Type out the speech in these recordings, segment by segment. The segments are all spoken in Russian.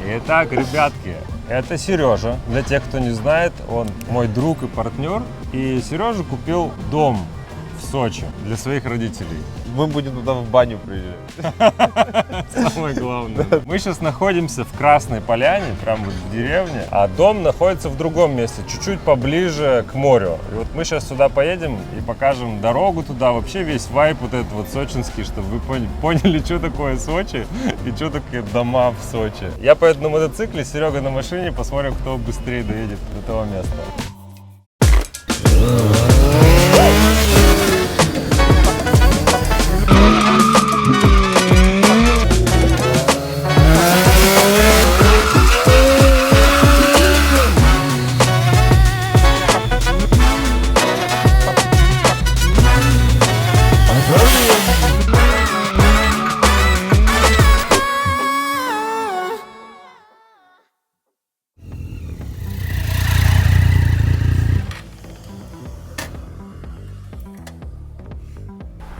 Итак, ребятки, это Сережа. Для тех, кто не знает, он мой друг и партнер. И Сережа купил дом в Сочи для своих родителей. Мы будем туда в баню приезжать. Самое главное. Мы сейчас находимся в Красной Поляне, прямо вот в деревне, а дом находится в другом месте, чуть-чуть поближе к морю. И вот мы сейчас сюда поедем и покажем дорогу туда, вообще весь вайб вот этот вот сочинский, чтобы вы поняли, что такое Сочи и что такое дома в Сочи. Я поеду на мотоцикле, Серега на машине, посмотрим, кто быстрее доедет до этого места.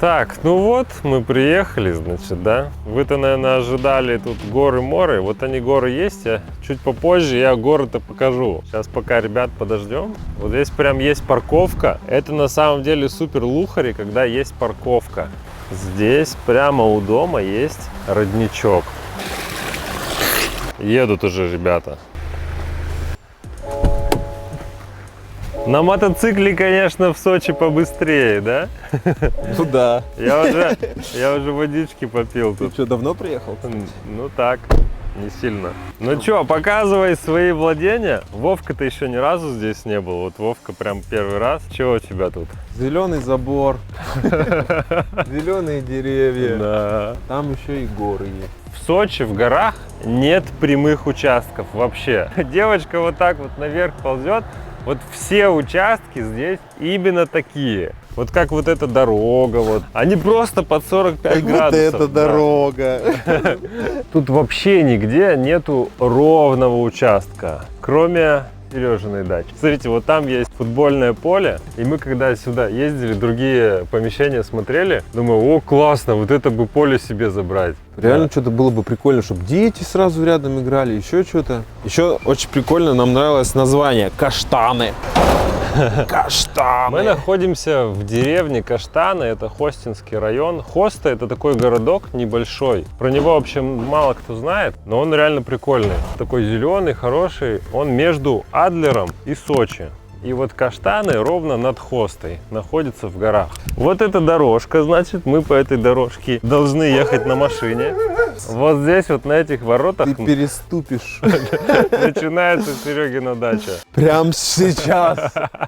Так, ну вот, мы приехали, значит, да. Вы-то, наверное, ожидали тут горы-моры. Вот они, горы есть, а чуть попозже я горы-то покажу. Сейчас пока ребят подождем. Вот здесь прям есть парковка. Это на самом деле супер лухари, когда есть парковка. Здесь прямо у дома есть родничок. Едут уже ребята. На мотоцикле, конечно, в Сочи побыстрее, да? Ну да. Я уже водички попил тут. Ты что, давно приехал? Ну так, не сильно. Ну что, показывай свои владения. Вовка-то еще ни разу здесь не был. Вот Вовка прям первый раз. Чего у тебя тут? Зеленый забор, зеленые деревья. Да. Там еще и горы есть. В Сочи, в горах нет прямых участков вообще. Девочка вот так вот наверх ползет. Вот все участки здесь именно такие. Вот как вот эта дорога, вот. Они просто под 45 градусов. Вот эта дорога. Тут вообще нигде нету ровного участка, кроме Сережиной дачи. Смотрите, вот там есть футбольное поле, и мы когда сюда ездили, другие помещения смотрели, думаю, о, классно, вот это бы поле себе забрать. Реально что-то было бы прикольно, чтобы дети сразу рядом играли, еще что-то. Еще очень прикольно, нам нравилось название Каштаны. Каштаны. Мы находимся в деревне Каштаны, это Хостинский район. Хоста — это такой городок небольшой. Про него вообще мало кто знает, но он реально прикольный. Такой зеленый, хороший. Он между Адлером и Сочи. И вот Каштаны ровно над Хостой находятся в горах. Вот эта дорожка, значит, мы по этой дорожке должны ехать на машине. Вот здесь вот на этих воротах ты переступишь. Начинается Серегина дача. Прям сейчас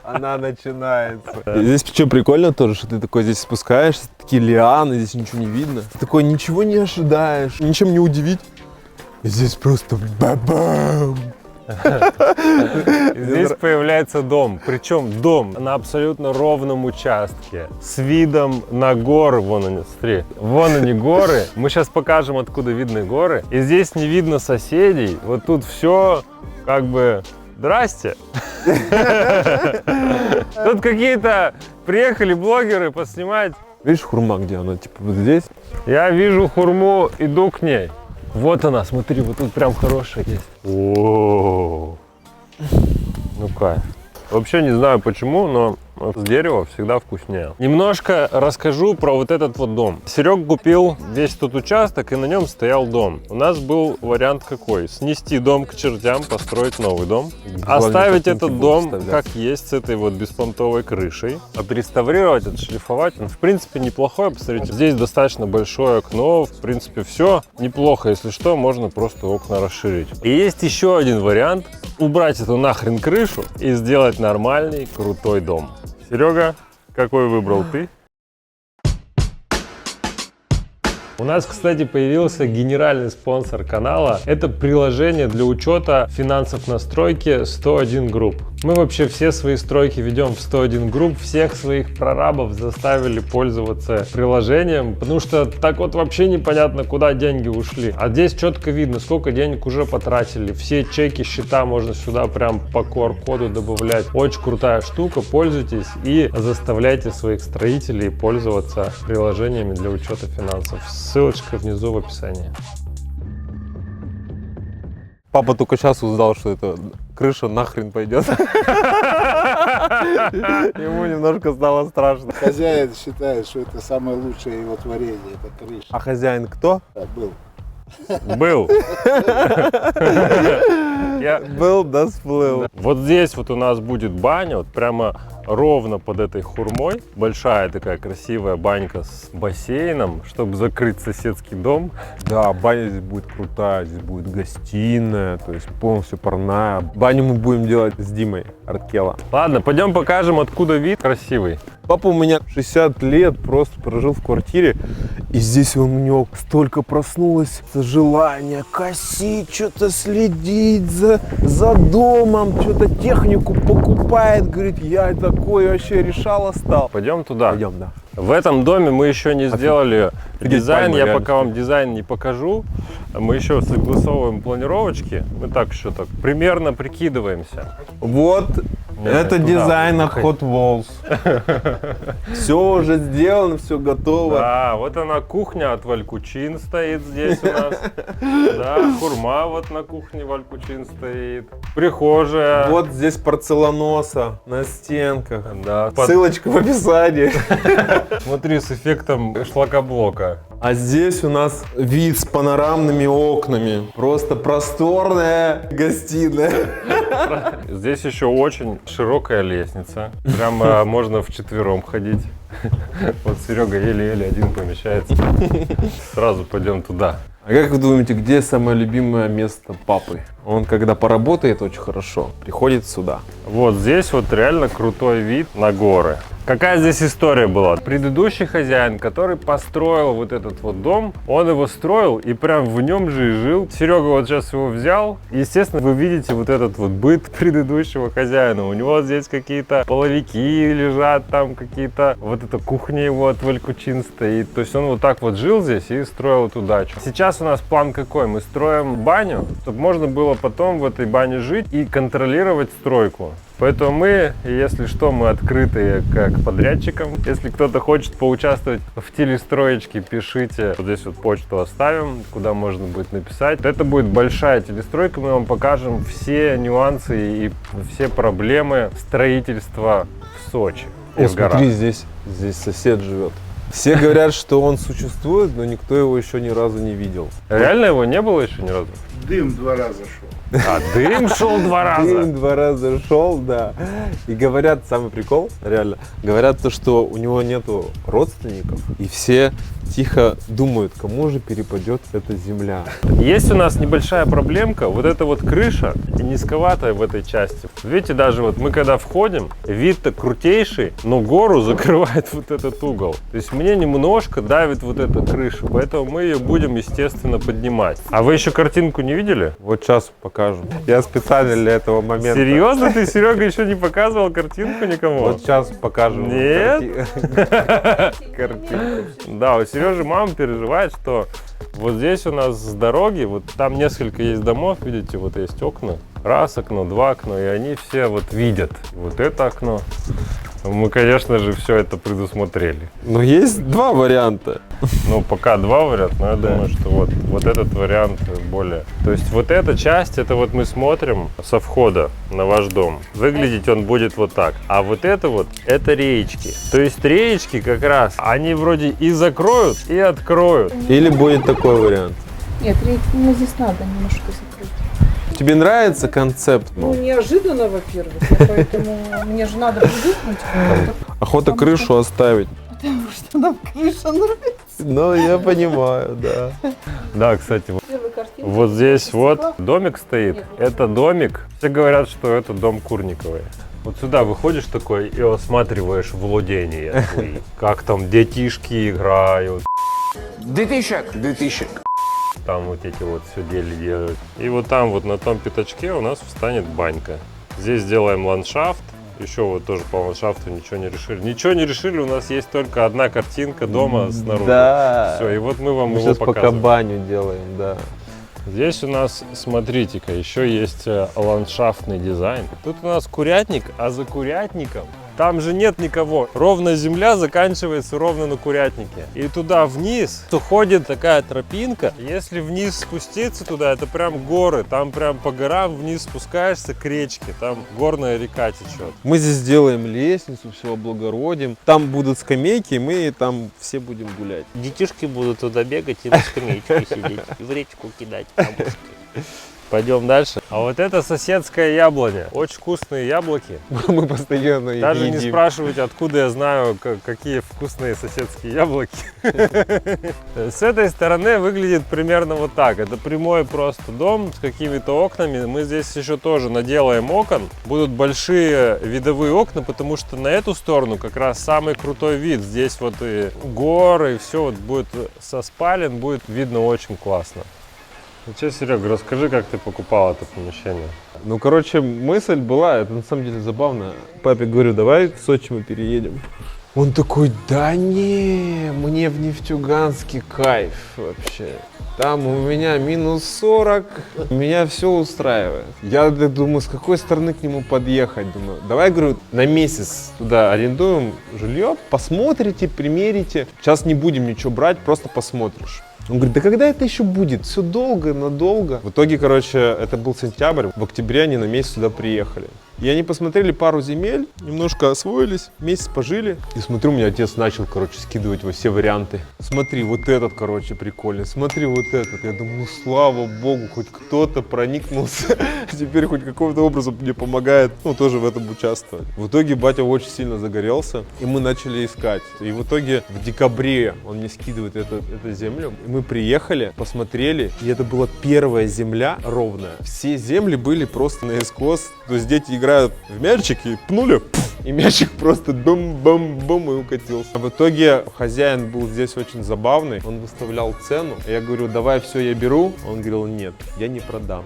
она начинается. Здесь что прикольно тоже, что ты такой здесь спускаешься, такие лианы, здесь ничего не видно. Ты такой ничего не ожидаешь, ничем не удивить. И здесь просто бам-бам. Здесь появляется дом, причем дом на абсолютно ровном участке с видом на горы. Вон они, смотри, вон они горы. Мы сейчас покажем, откуда видны горы. И здесь не видно соседей. Вот тут все как бы здрасте. Тут какие-то приехали блогеры поснимать. Видишь хурма, где она? Типа вот здесь? Я вижу хурму, иду к ней. Вот она, смотри, вот тут прям хорошая есть. О-о-о. Ну кайф. Вообще не знаю почему, но с дерева всегда вкуснее. Немножко расскажу про вот этот вот дом. Серег купил весь тот участок, и на нем стоял дом. У нас был вариант какой? Снести дом к чертям, построить новый дом. Оставить этот дом как есть, с этой вот беспонтовой крышей. Отреставрировать, отшлифовать. Он в принципе неплохой, посмотрите. Здесь достаточно большое окно, в принципе все неплохо. Если что, можно просто окна расширить. И есть еще один вариант. Убрать эту нахрен крышу и сделать нормальный, крутой дом. Серега, какой выбрал ты? У нас, кстати, появился генеральный спонсор канала. Это приложение для учета финансов на стройке 101 Group. Мы вообще все свои стройки ведем в 101 Group. Всех своих прорабов заставили пользоваться приложением, потому что так вот вообще непонятно, куда деньги ушли. А здесь четко видно, сколько денег уже потратили. Все чеки, счета можно сюда прям по QR-коду добавлять. Очень крутая штука, пользуйтесь и заставляйте своих строителей пользоваться приложениями для учета финансов. Ссылочка внизу в описании. Папа только сейчас узнал, что это крыша нахрен пойдет. Ему немножко стало страшно. Хозяин считает, что это самое лучшее его творение, это крыша. А хозяин кто? Да, был. Был. Был, да сплыл. Вот здесь вот у нас будет баня, вот прямо ровно под этой хурмой. Большая такая красивая банька с бассейном, чтобы закрыть соседский дом. Да, баня здесь будет крутая, здесь будет гостиная, то есть полностью парная. Баню мы будем делать с Димой Арткела. Ладно, пойдем покажем, откуда вид красивый. Папа у меня 60 лет просто прожил в квартире, и здесь у него столько проснулось желание косить, что-то следить за домом, что-то технику покупает, говорит, я такой вообще решала стал. Пойдем туда. Пойдем, да. В этом доме мы еще не сделали дизайн, пальма, я реально. пока вам дизайн не покажу. Мы еще согласовываем планировочки, мы так еще так примерно прикидываемся. Вот, это туда дизайн от выходи. Hot Walls. Все уже сделано, все готово. Да, вот она кухня от Валькучин стоит здесь у нас. Да, хурма вот на кухне Валькучин стоит. Прихожая. Вот здесь порцеланоса на стенках. Да. Ссылочка в описании. Смотри, с эффектом шлакоблока. А здесь у нас вид с панорамными окнами. Просто просторная гостиная. Здесь еще очень широкая лестница. Прямо можно вчетвером ходить. Вот Серега еле-еле один помещается. Сразу пойдем туда. А как вы думаете, где самое любимое место папы? Он, когда поработает очень хорошо, приходит сюда. Вот здесь вот реально крутой вид на горы. Какая здесь история была? Предыдущий хозяин, который построил вот этот вот дом, он его строил и прям в нем же и жил. Серега вот сейчас его взял. Естественно, вы видите вот этот вот быт предыдущего хозяина. У него здесь какие-то половики лежат, там какие-то... Вот эта кухня его от Валькучин стоит. То есть он вот так вот жил здесь и строил эту дачу. Сейчас у нас план какой? Мы строим баню, чтобы можно было потом в этой бане жить и контролировать стройку. Поэтому мы, если что, мы открыты к подрядчикам. Если кто-то хочет поучаствовать в телестроечке, пишите. Вот здесь вот почту оставим, куда можно будет написать. Это будет большая телестройка, мы вам покажем все нюансы и все проблемы строительства в Сочи. и О, в горах. смотри, здесь сосед живет. Все говорят, что он существует, но никто его еще ни разу не видел. Реально его не было еще ни разу? Дым 2 раза шел. А, дым шел 2 раза. Дым 2 раза шел, да. И говорят, самый прикол, реально, говорят то, что у него нету родственников, и все тихо думают, кому же перепадет эта земля. Есть у нас небольшая проблемка, вот эта вот крыша низковатая в этой части. Видите, даже вот мы когда входим, вид-то крутейший, но гору закрывает вот этот угол. То есть мне немножко давит вот эта крыша, поэтому мы ее будем, естественно, поднимать. А вы еще картинку не видели? Вот сейчас покажем. Я специально для этого момента. Серьезно? Ты, Серега, еще не показывал картинку никому? Вот сейчас покажем. Нет? Картинку. Да, у Сережи мама переживает, что вот здесь у нас с дороги, вот там несколько есть домов, видите, вот есть окна. Раз окно, 2 окна, и они все вот видят. Вот это окно. Мы, конечно же, все это предусмотрели. Но есть 2 варианта. Ну, пока 2 варианта, но я думаю, что вот этот вариант более... То есть вот эта часть, это вот мы смотрим со входа на ваш дом. Выглядеть он будет вот так. А вот это речки. То есть речки как раз, они вроде и закроют, и откроют. Или будет такой вариант. Нет, ну здесь надо немножко закрыть. Тебе нравится концепт? Ну, неожиданно, во-первых, поэтому мне же надо привыкнуть. Охота крышу оставить. Потому что нам крыша нравится. Ну, я понимаю, да. Да, кстати, Первая картинка. вот здесь вот Стекла. домик стоит. Это домик. Все говорят, что это дом Курниковой. Вот сюда выходишь такой и осматриваешь владения свои. Как там детишки играют. Детишек. Там вот эти вот все дели делают. И вот там вот на том пятачке у нас встанет банька. Здесь делаем ландшафт. Еще вот тоже по ландшафту ничего не решили. Ничего не решили, у нас есть только одна картинка дома снаружи. Да. Все, и вот мы вам Мы его сейчас пока показываем. баню делаем, да. Здесь у нас, смотрите-ка, еще есть ландшафтный дизайн. Тут у нас курятник, а за курятником Там же нет никого. Ровно земля заканчивается ровно на курятнике. И туда вниз уходит такая тропинка. Если вниз спуститься туда, это прям горы. Там прям по горам вниз спускаешься к речке. Там горная река течет. Мы здесь сделаем лестницу, все облагородим. Там будут скамейки, и мы там все будем гулять. Детишки будут туда бегать и на скамеечке сидеть, и в речку кидать камушки. Пойдем дальше. А вот это соседская яблоня. Очень вкусные яблоки. Мы постоянно их Даже не едим. спрашивайте, откуда я знаю, какие вкусные соседские яблоки. С этой стороны выглядит примерно вот так. Это прямой просто дом с какими-то окнами. Мы здесь еще тоже наделаем окон. Будут большие видовые окна, потому что на эту сторону как раз самый крутой вид. Здесь вот и горы, и все вот будет со спален, будет видно очень классно. Ну что, Серега, расскажи, как ты покупал это помещение. Ну, короче, мысль была, это на самом деле забавно. Папе говорю, давай в Сочи мы переедем. Он такой, да не, мне в Нефтьюганске кайф вообще. Там у меня минус 40, меня все устраивает. Я думаю, с какой стороны к нему подъехать? Думаю, давай, говорю, на месяц туда арендуем жилье, посмотрите, примерите. Сейчас не будем ничего брать, просто посмотришь. Он говорит, да когда это еще будет? Все долго, надолго. В итоге, короче, это был сентябрь. В октябре они на месяц сюда приехали. И они посмотрели пару земель, немножко освоились, месяц пожили. И смотрю, у меня отец начал, короче, скидывать во все варианты. Смотри, вот этот, короче, прикольный. Смотри, вот этот. Я думаю, ну слава богу, хоть кто-то проникнулся. Теперь хоть каким-то образом мне помогает, ну, тоже в этом участвовать. В итоге батя очень сильно загорелся, и мы начали искать. И в итоге в декабре он мне скидывает эту землю. И мы приехали, посмотрели, и это была первая земля ровная. Все земли были просто наискос. То есть дети играют в мячик и пнули, и мячик просто бум-бум-бум и укатился. А в итоге хозяин был здесь очень забавный, он выставлял цену. Я говорю, давай все, я беру. Он говорил, нет, я не продам.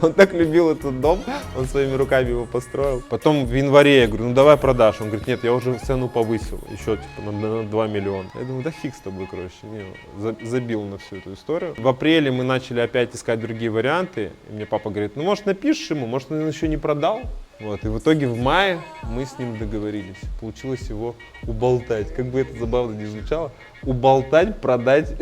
Он так любил этот дом, он своими руками его построил. Потом в январе я говорю, ну давай продашь. Он говорит, нет, я уже цену повысил, еще типа на 2 миллиона. Я думаю, да фиг с тобой, короче, забил на всю эту историю. В апреле мы начали опять искать другие варианты. И мне папа говорит, ну может напишешь ему, может он еще не продал. Вот, и в итоге в мае мы с ним договорились. Получилось его уболтать. Как бы это забавно не звучало. Уболтать, продать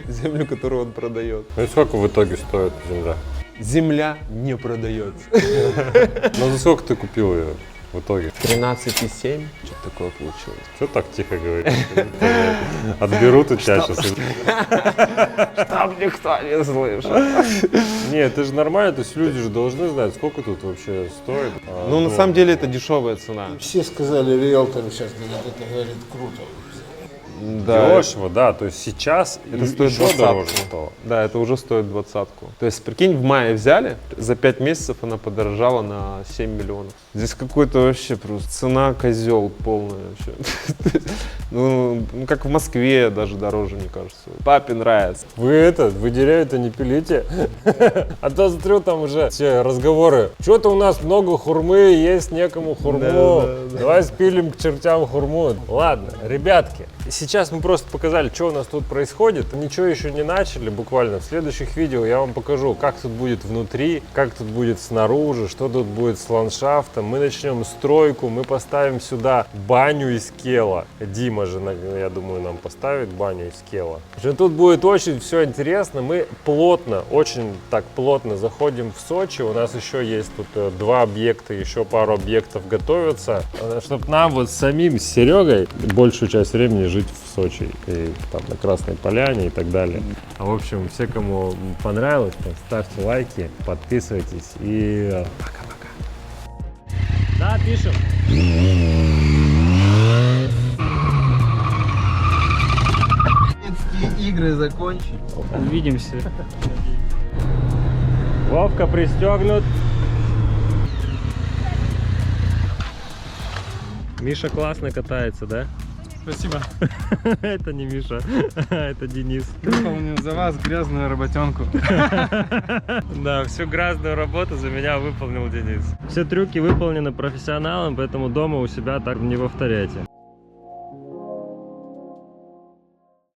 землю, которую он продает. Ну и сколько в итоге стоит земля? Земля не продается. Ну за сколько ты купил ее в итоге? 13,7. Что-то такое получилось. Что так тихо говоришь? Отберут у тебя сейчас. Чтоб никто не слышал. Нет, это же нормально, то есть люди же должны знать, сколько тут вообще стоит. Ну, на самом деле, это дешевая цена. Все сказали, риэлторы сейчас говорят, это, говорит, круто. Да, Дешево, да, то есть сейчас это стоит еще дороже 20-ку. стало. Да, это уже стоит 20-ку. То есть, прикинь, в мае взяли, за 5 месяцев она подорожала на 7 миллионов. Здесь какой-то вообще просто цена козел полная вообще. Ну, как в Москве даже дороже, мне кажется. Папе нравится. Вы деревья-то не пилите? А то смотрю, там уже все разговоры. Что-то у нас много хурмы, есть некому хурму. Давай спилим к чертям хурму. Ладно, ребятки, сейчас мы просто показали, что у нас тут происходит. Ничего еще не начали, буквально. В следующих видео я вам покажу, как тут будет внутри, как тут будет снаружи, что тут будет с ландшафтом. Мы начнем стройку, мы поставим сюда баню из кела. Дима же, я думаю, нам поставит баню из кела. В общем, тут будет очень все интересно. Мы плотно, очень так плотно заходим в Сочи. У нас еще есть тут 2 объекта, еще пару объектов готовятся. Чтобы нам вот самим с Серегой большую часть времени жить в Сочи. И там на Красной Поляне и так далее. А в общем, все, кому понравилось, ставьте лайки, подписывайтесь и пока-пока. Да, пишем. Игры закончить. Увидимся. Вовка пристегнут. Миша классно катается, да? Спасибо. Это не Миша, это Денис. Выполнил за вас грязную работенку. Да, всю грязную работу за меня выполнил Денис. Все трюки выполнены профессионалом, поэтому дома у себя так не повторяйте.